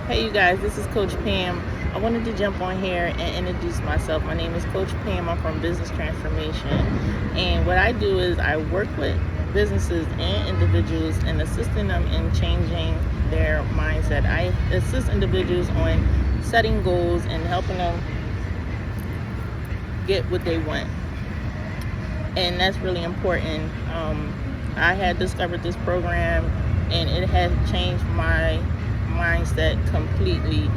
Hey you guys, this is Coach Pam. I wanted to jump on here and introduce myself. My name is Coach Pam. I'm from Business Transformation. And what I do is I work with businesses and individuals and assisting them in changing their mindset. I assist individuals on setting goals and helping them get what they want. And that's really important. I had discovered this program and it has changed my mindset completely.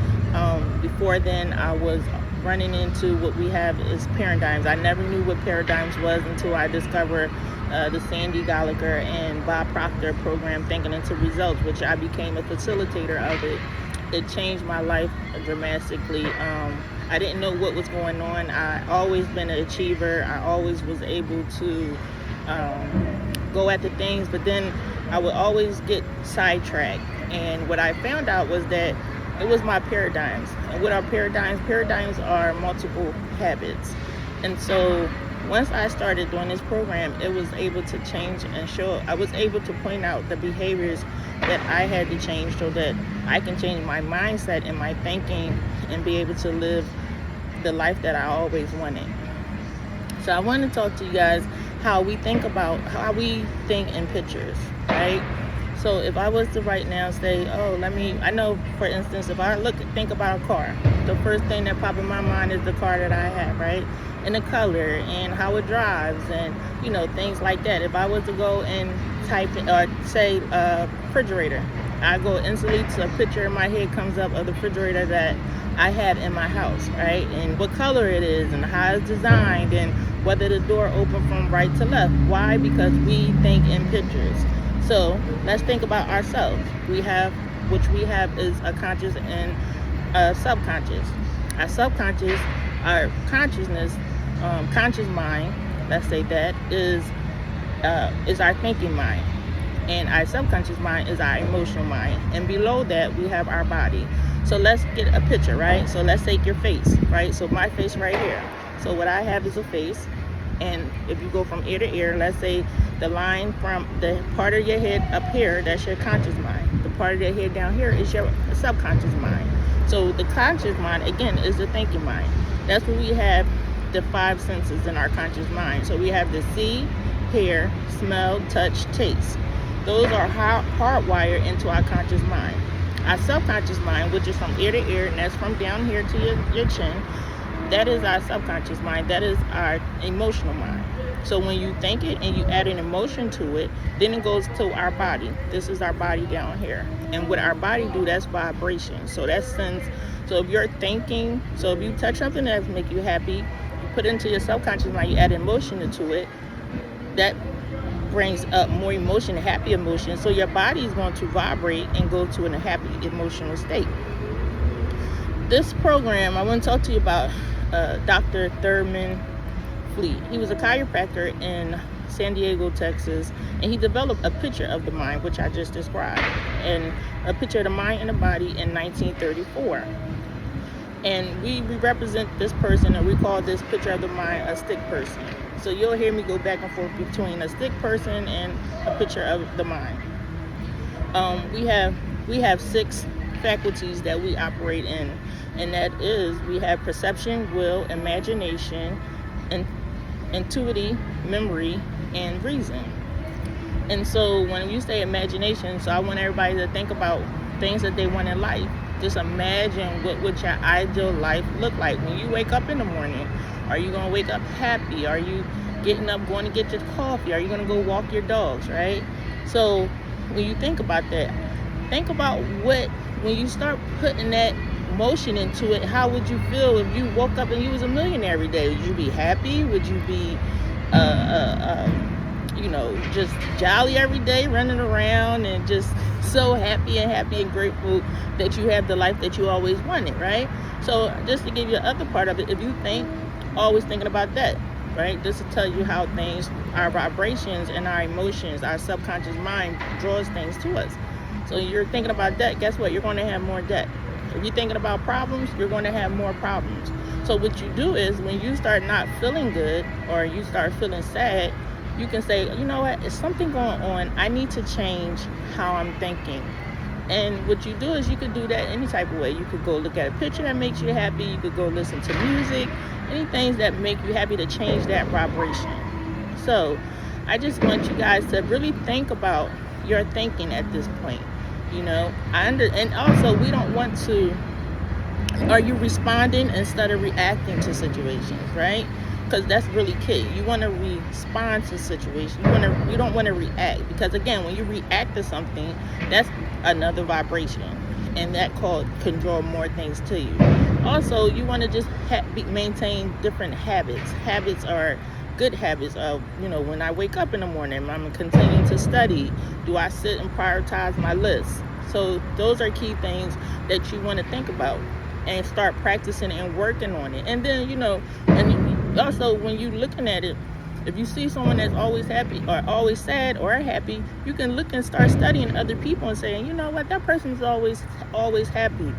Before then, I was running into what we have is paradigms. I never knew what paradigms was until I discovered the Sandy Gallagher and Bob Proctor program, Thinking into Results, which I became a facilitator of it. It changed my life dramatically. I didn't know what was going on. I always been an achiever. I always was able to go at the things, but then I would always get sidetracked. And what I found out was that it was my paradigms. And what are paradigms? Paradigms are multiple habits. And so once I started doing this program, it was able to change and show. I was able to point out the behaviors that I had to change so that I can change my mindset and my thinking and be able to live the life that I always wanted. So I want to talk to you guys how we think in pictures, right? So if I was to right now say, I know, for instance, if I think about a car, the first thing that pops in my mind is the car that I have, right? And the color and how it drives and, things like that. If I was to go and type or say refrigerator, I go instantly to a picture in my head comes up of the refrigerator that I have in my house, right? And what color it is and how it's designed and whether the door open from right to left. Why? Because we think in pictures. So let's think about ourselves. We have is a conscious and a subconscious. Our subconscious, our consciousness, conscious mind, let's say that is our thinking mind. And our subconscious mind is our emotional mind. And below that, we have our body. So let's get a picture, right? So let's take your face, right? So my face right here. So what I have is a face. And if you go from ear to ear, let's say the line from the part of your head up here, that's your conscious mind. The part of your head down here is your subconscious mind. So the conscious mind, again, is the thinking mind. That's where we have the 5 senses in our conscious mind. So we have the see, hear, smell, touch, taste. Those are hardwired into our conscious mind. Our subconscious mind, which is from ear to ear, and that's from down here to your chin, that is our subconscious mind. That is our emotional mind. So when you think it and you add an emotion to it, then it goes to our body. This is our body down here. And what our body do, that's vibration. So that sends, so if you're thinking, so if you touch something that make you happy, you put it into your subconscious mind, you add emotion to it, that brings up more emotion, happy emotion. So your body is going to vibrate and go to a happy emotional state. This program, I want to talk to you about Dr. Thurman Fleet. He was a chiropractor in San Diego, Texas, and he developed a picture of the mind, which I just described, and a picture of the mind and the body in 1934. And we represent this person, and we call this picture of the mind a stick person. So you'll hear me go back and forth between a stick person and a picture of the mind. We have 6 faculties that we operate in, and that is we have perception, will, imagination, intuitivity, memory, and reason. And so when you say imagination, so I want everybody to think about things that they want in life. Just imagine what would your ideal life look like when you wake up in the morning. Are you going to wake up happy? Are you getting up, going to get your coffee? Are you going to go walk your dogs, right? So when you think about that, think about when you start putting that motion into it, how would you feel if you woke up and you was a millionaire every day? Would you be happy? Would you be, just jolly every day, running around and just so happy and grateful that you have the life that you always wanted, right? So just to give you the other part of it, if you think, always thinking about that, right? Just to tell you how things, our vibrations and our emotions, our subconscious mind draws things to us. So you're thinking about that, guess what? You're going to have more debt. If you're thinking about problems, you're going to have more problems. So what you do is when you start not feeling good or you start feeling sad, you can say, you know what, there's something going on. I need to change how I'm thinking. And what you do is you could do that any type of way. You could go look at a picture that makes you happy. You could go listen to music, any things that make you happy to change that vibration. So I just want you guys to really think about your thinking at this point. And also we don't want to, are you responding instead of reacting to situations, right? Because that's really key. You want to respond to situations. You don't want to react, because again, when you react to something, that's another vibration, and that can draw more things to you. Also, you want to just maintain different habits. Habits are good habits of, when I wake up in the morning, I'm continuing to study. Do I sit and prioritize my list? So those are key things that you want to think about and start practicing and working on it. And then, and also when you're looking at it, if you see someone that's always happy or always sad or happy, you can look and start studying other people and saying, you know what, that person's always happy.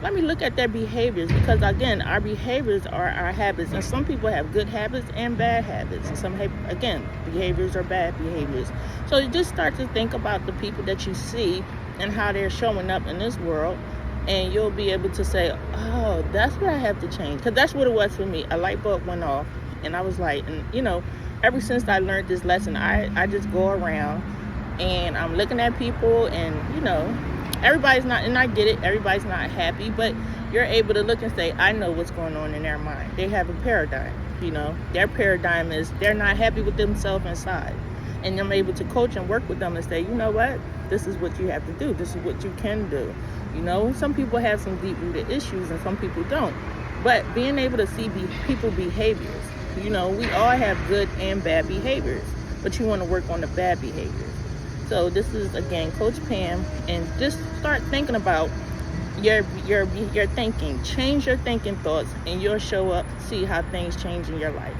Let me look at their behaviors, because again, our behaviors are our habits, and some people have good habits and bad habits, and some behaviors are bad behaviors. So you just start to think about the people that you see and how they're showing up in this world, and you'll be able to say, oh, that's what I have to change. Because that's what it was for me. A light bulb went off, and I was like, and ever since I learned this lesson, I just go around and I'm looking at people, and everybody's not, and I get it, everybody's not happy, but you're able to look and say, I know what's going on in their mind. They have a paradigm. Their paradigm is they're not happy with themselves inside, and I'm able to coach and work with them and say, you know what, this is what you have to do, this is what you can do. Some people have some deep-rooted issues and some people don't, but being able to see people behaviors, we all have good and bad behaviors, but you want to work on the bad behaviors. So this is, again, Coach Pam, and just start thinking about your thinking. Change your thinking thoughts, and you'll see how things change in your life.